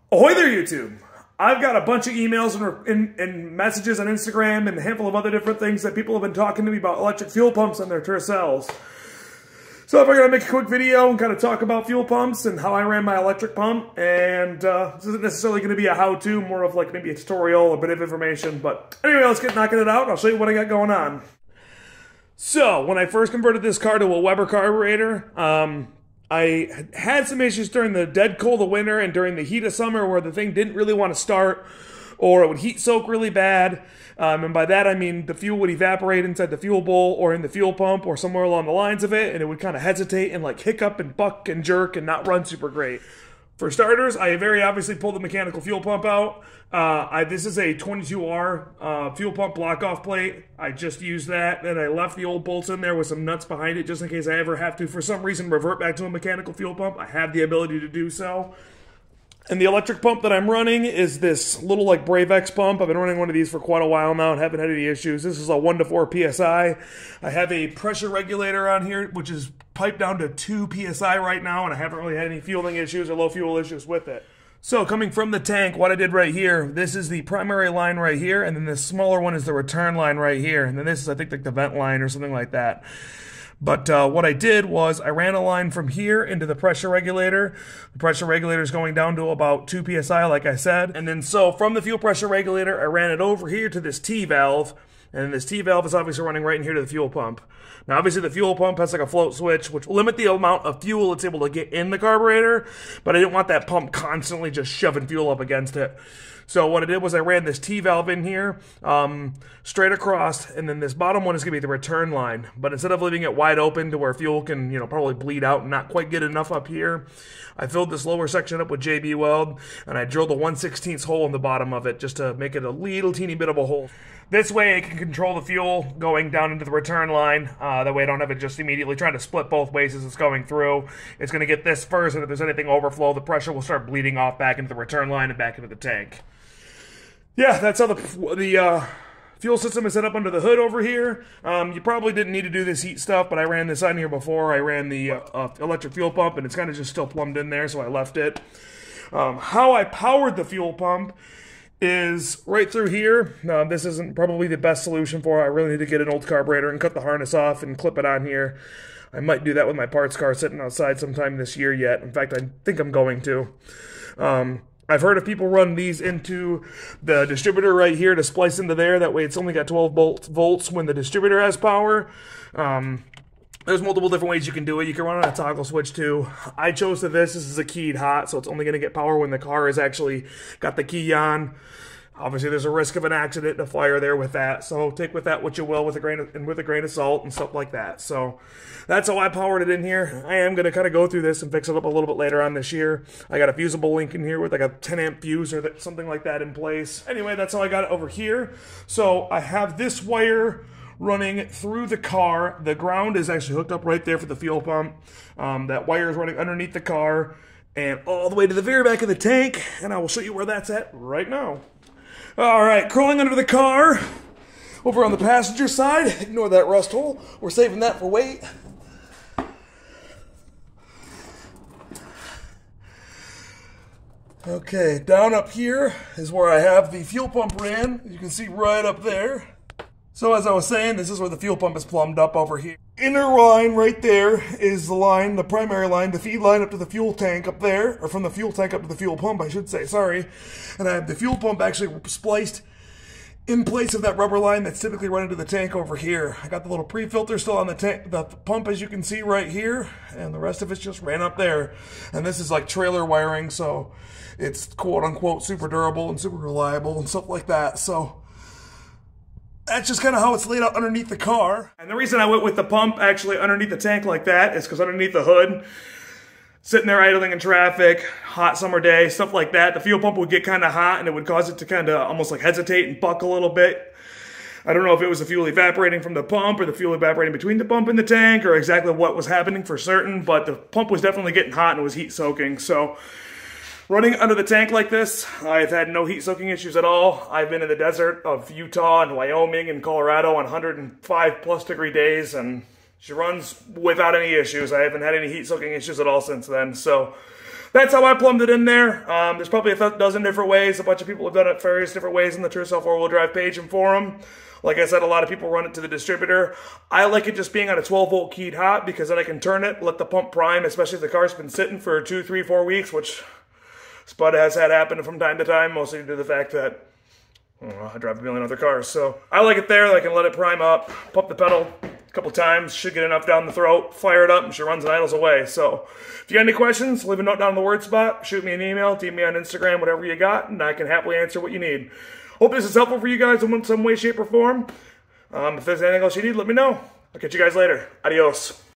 Ahoy there, YouTube! I've got a bunch of emails and messages on Instagram and a handful of other different things that people have been talking to me about electric fuel pumps on their Tercels. So if I'm going to make a quick video and kind of talk about fuel pumps and how I ran my electric pump, and this isn't necessarily going to be a how-to, more of like maybe a tutorial, a bit of information, but anyway, let's get knocking it out and I'll show you what I got going on. So, when I first converted this car to a Weber carburetor, I had some issues during the dead cold of winter and during the heat of summer where the thing didn't really want to start, or it would heat soak really bad. And by that I mean the fuel would evaporate inside the fuel bowl or in the fuel pump or somewhere along the lines of it, and it would kind of hesitate and like hiccup and buck and jerk and not run super great. For starters, I very obviously pulled the mechanical fuel pump out. This is a 22R fuel pump block-off plate. I just used that, and I left the old bolts in there with some nuts behind it just in case I ever have to, for some reason, revert back to a mechanical fuel pump. I have the ability to do so. And the electric pump that I'm running is this little like BraveX pump. I've been running one of these for quite a while now and haven't had any issues. This is a 1 to 4 PSI. I have a pressure regulator on here, which is piped down to 2 PSI right now, and I haven't really had any fueling issues or low fuel issues with it. So coming from the tank, what I did right here, this is the primary line right here, and then this smaller one is the return line right here, and then this is I think like the vent line or something like that. But what I did was I ran a line from here into the pressure regulator. The pressure regulator is going down to about 2 PSI, like I said. And then so from the fuel pressure regulator, I ran it over here to this T-valve. And this T-valve is obviously running right in here to the fuel pump. Now, obviously, the fuel pump has like a float switch, which will limit the amount of fuel it's able to get in the carburetor. But I didn't want that pump constantly just shoving fuel up against it. So what I did was I ran this T-valve in here, straight across, and then this bottom one is going to be the return line. But instead of leaving it wide open to where fuel can, probably bleed out and not quite get enough up here, I filled this lower section up with JB Weld, and I drilled a 1/16 hole in the bottom of it just to make it a little teeny bit of a hole. This way I can control the fuel going down into the return line. That way I don't have it just immediately trying to split both ways as it's going through. It's going to get this first, and if there's anything overflow, the pressure will start bleeding off back into the return line and back into the tank. Yeah, that's how the fuel system is set up under the hood over here. You probably didn't need to do this heat stuff, but I ran this on here before. I ran the electric fuel pump, and it's kind of just still plumbed in there, so I left it. How I powered the fuel pump is right through here. This isn't probably the best solution for it. I really need to get an old carburetor and cut the harness off and clip it on here. I might do that with my parts car sitting outside sometime this year yet. In fact, I think I'm going to. I've heard of people run these into the distributor right here to splice into there. That way it's only got 12 volts when the distributor has power. There's multiple different ways you can do it. You can run on a toggle switch too. I chose this. This is a keyed hot, so it's only going to get power when the car has actually got the key on. Obviously, there's a risk of an accident, a fire there with that. So take with that what you will with a grain of salt and stuff like that. So that's how I powered it in here. I am going to kind of go through this and fix it up a little bit later on this year. I got a fusible link in here with like a 10 amp fuse or something like that in place. Anyway, that's how I got it over here. So I have this wire running through the car. The ground is actually hooked up right there for the fuel pump. That wire is running underneath the car and all the way to the very back of the tank. And I will show you where that's at right now. All right, crawling under the car, over on the passenger side. Ignore that rust hole. We're saving that for weight. Okay, down up here is where I have the fuel pump ran. You can see right up there. So as I was saying, this is where the fuel pump is plumbed up over here. Inner line right there is the line, the primary line, the feed line up to the fuel tank up there, or from the fuel tank up to the fuel pump, I should say, sorry. And I have the fuel pump actually spliced in place of that rubber line that's typically running to the tank over here. I got the little pre-filter still on the tank, the pump as you can see right here, and the rest of it's just ran up there. And this is like trailer wiring, so it's quote unquote super durable and super reliable and stuff like that. So that's just kind of how it's laid out underneath the car. And the reason I went with the pump actually underneath the tank like that is because underneath the hood, sitting there idling in traffic, hot summer day, stuff like that, the fuel pump would get kind of hot and it would cause it to kind of almost like hesitate and buck a little bit. I don't know if it was the fuel evaporating from the pump or the fuel evaporating between the pump and the tank or exactly what was happening for certain, but the pump was definitely getting hot and it was heat soaking. So running under the tank like this, I've had no heat soaking issues at all. I've been in the desert of Utah and Wyoming and Colorado on 105+ degree days, and she runs without any issues. I haven't had any heat soaking issues at all since then. So that's how I plumbed it in there. There's probably a dozen different ways. A bunch of people have done it various different ways in the Tercel 4-wheel drive page and forum. Like I said, a lot of people run it to the distributor. I like it just being on a 12-volt keyed hot because then I can turn it, let the pump prime, especially if the car's been sitting for 2, 3, 4 weeks, which Spud has had happen from time to time, mostly due to the fact that I drive a million other cars. So I like it there. I can let it prime up, pump the pedal a couple times, should get enough down the throat, fire it up, and she runs and idles away. So if you got any questions, leave a note down in the word spot, shoot me an email, DM me on Instagram, whatever you got, and I can happily answer what you need. Hope this is helpful for you guys in some way, shape, or form. If there's anything else you need, let me know. I'll catch you guys later. Adios.